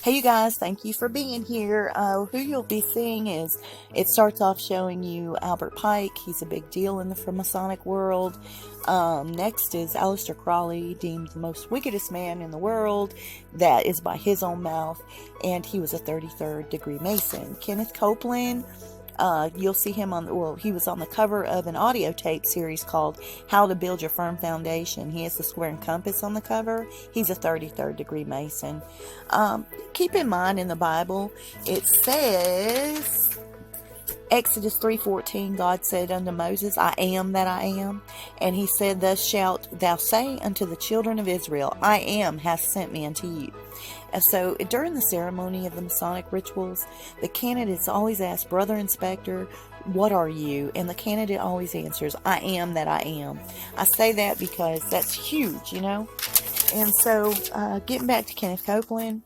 Hey you guys, thank you for being here. Who you'll be seeing is, it starts off showing you Albert Pike. He's a big deal in the Masonic world. Next is Aleister Crowley, deemed the most wickedest man in the world. That is by his own mouth. And he was a 33rd degree Mason. Kenneth Copeland. You'll see him he was on the cover of an audio tape series called How to Build Your Firm Foundation. He has the square and compass on the cover. He's a 33rd degree Mason. Keep in mind in the Bible, it says, Exodus 3:14, God said unto Moses, I am that I am. And he said, Thus shalt thou say unto the children of Israel, I am hath sent me unto you. And so during the ceremony of the Masonic rituals, the candidates always ask, Brother Inspector, what are you? And the candidate always answers, I am that I am. I say that because that's huge, you know. And so getting back to Kenneth Copeland.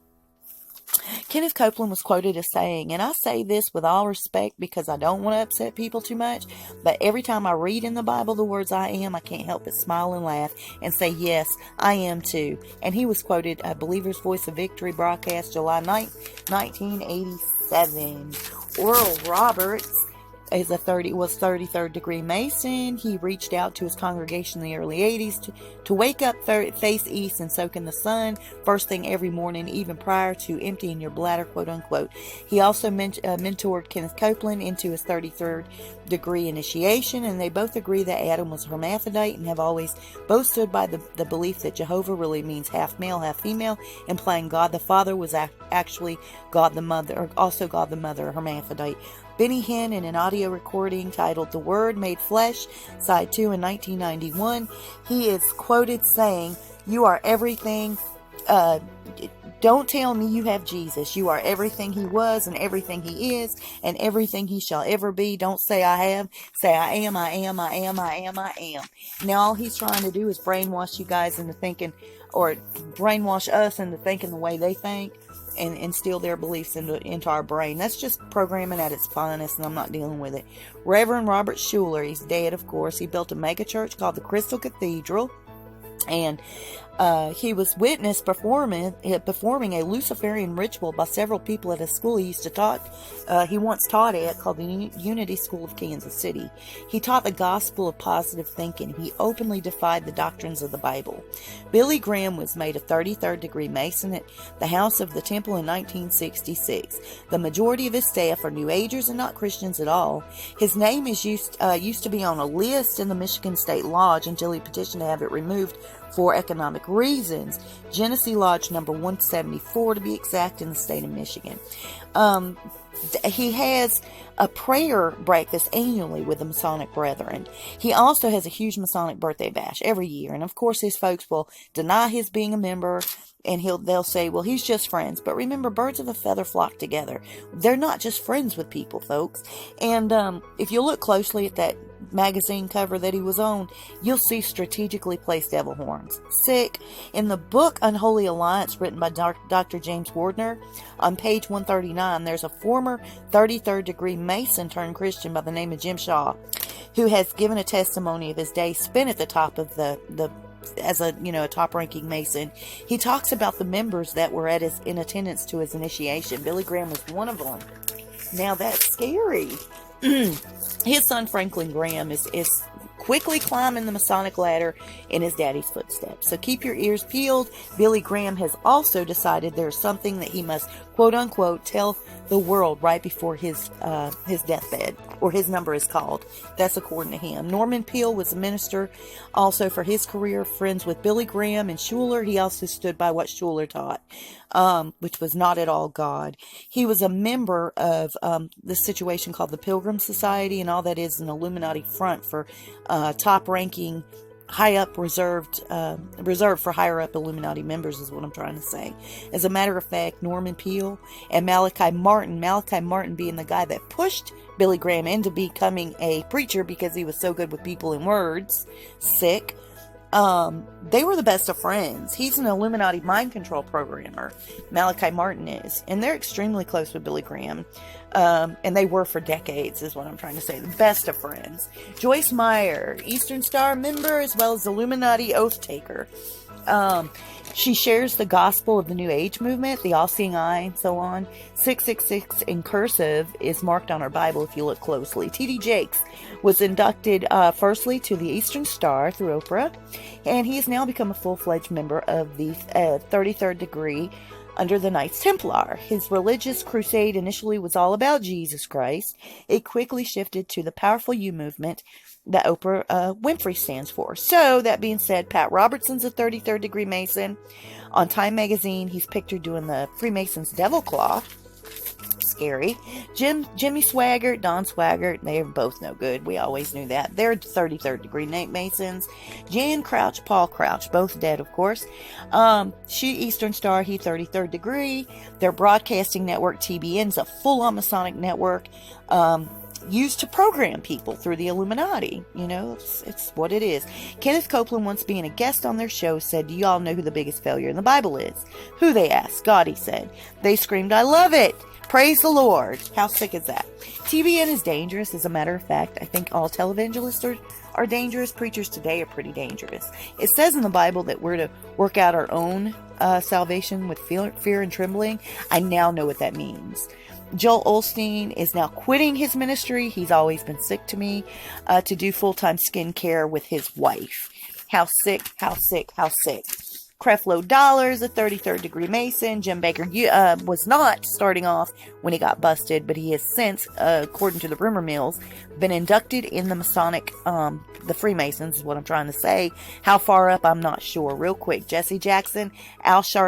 Kenneth Copeland was quoted as saying, and I say this with all respect because I don't want to upset people too much, but every time I read in the Bible the words I am, I can't help but smile and laugh and say, yes, I am too. And he was quoted at Believer's Voice of Victory broadcast July 9th, 1987. Oral Roberts was 33rd degree Mason. He reached out to his congregation in the early 80s to wake up, face east, and soak in the sun first thing every morning, even prior to emptying your bladder, quote unquote. He also mentored Kenneth Copeland into his 33rd degree initiation, and they both agree that Adam was hermaphrodite and have always both stood by the belief that Jehovah really means half male, half female, implying God the Father was actually God the Mother, or also God the Mother, hermaphrodite. Benny Hinn, in an audio recording titled The Word Made Flesh, Side 2 in 1991, he is quoted saying, You are everything, don't tell me you have Jesus. You are everything he was and everything he is and everything he shall ever be. Don't say I have, say I am, I am, I am, I am, I am. Now all he's trying to do is brainwash you guys into thinking, or brainwash us into thinking the way they think, and instill their beliefs into our brain. That's just programming at its finest, and I'm not dealing with it. Reverend Robert Schuller, he's dead, of course. He built a mega church called the Crystal Cathedral, and he was witnessed performing a Luciferian ritual by several people at a school he used to taught. He once taught at, called the Unity School of Kansas City. He taught the gospel of positive thinking. He openly defied the doctrines of the Bible. Billy Graham was made a 33rd degree Mason at the House of the Temple in 1966. The majority of his staff are New Agers and not Christians at all. His name is used to be on a list in the Michigan State Lodge until he petitioned to have it removed for economic reasons. Genesee Lodge number 174 to be exact, in the state of Michigan. He has a prayer breakfast annually with the Masonic Brethren. He also has a huge Masonic birthday bash every year, and of course his folks will deny his being a member, and they'll say, well, he's just friends. But remember, birds of a feather flock together. They're not just friends with people, folks. And if you look closely at that magazine cover that he was on, you'll see strategically placed devil horns. Sick. In the book Unholy Alliance, written by Dr. James Wardner, on page 139, there's a former 33rd degree Mason turned Christian by the name of Jim Shaw, who has given a testimony of his day spent at the top of as a top-ranking Mason. He talks about the members that were in attendance to his initiation. Billy Graham was one of them. Now that's scary. His son Franklin Graham is quickly climbing the Masonic ladder in his daddy's footsteps. So keep your ears peeled. Billy Graham has also decided there's something that he must, quote unquote, tell the world right before his deathbed, or his number is called. That's according to him. Norman Peale was a minister also for his career, friends with Billy Graham and Schuller. He also stood by what Schuller taught, which was not at all God. He was a member of this situation called the Pilgrim Society, and all that is an Illuminati front for top-ranking, high-up reserved for higher-up Illuminati members, is what I'm trying to say. As a matter of fact, Norman Peale and Malachi Martin being the guy that pushed Billy Graham into becoming a preacher because he was so good with people and words, sick, they were the best of friends. He's an Illuminati mind control programmer, Malachi Martin is, and they're extremely close with Billy Graham, and they were for decades, is what I'm trying to say. The best of friends. Joyce Meyer, Eastern Star member as well as Illuminati oath taker. She shares the gospel of the New Age movement, the all-seeing eye, and so on. 666 in cursive is marked on her Bible if you look closely. T.D. Jakes was inducted firstly to the Eastern Star through Oprah, and he has now become a full-fledged member of the 33rd degree under the Knights Templar. His religious crusade initially was all about Jesus Christ. It quickly shifted to the powerful U movement that Oprah Winfrey stands for. So, that being said, Pat Robertson's a 33rd degree Mason. On Time magazine, he's pictured doing the Freemasons devil claw. Scary. Jimmy Swaggart, Don Swaggart, they're both no good. We always knew that. They're 33rd degree Masons. Jan Crouch, Paul Crouch, both dead, of course. She Eastern Star, he 33rd degree. Their broadcasting network, TBN, is a full-on Masonic network. Used to program people through the Illuminati. You know, it's what it is. Kenneth Copeland, once being a guest on their show, said, "Do y'all know who the biggest failure in the Bible is?" Who, they asked. God, he said. They screamed, "I love it! Praise the Lord!" How sick is that? TBN is dangerous, as a matter of fact. I think all televangelists are dangerous. Preachers today are pretty dangerous. It says in the Bible that we're to work out our own salvation with fear and trembling. I now know what that means. Joel Osteen is now quitting his ministry. He's always been sick to me, to do full-time skincare with his wife. How sick, how sick, how sick. Creflo Dollar's a 33rd degree Mason. Jim Baker was not starting off when he got busted, but he has since, according to the rumor mills, been inducted in the Masonic, the Freemasons is what I'm trying to say. How far up, I'm not sure. Real quick, Jesse Jackson, Al Sharpton,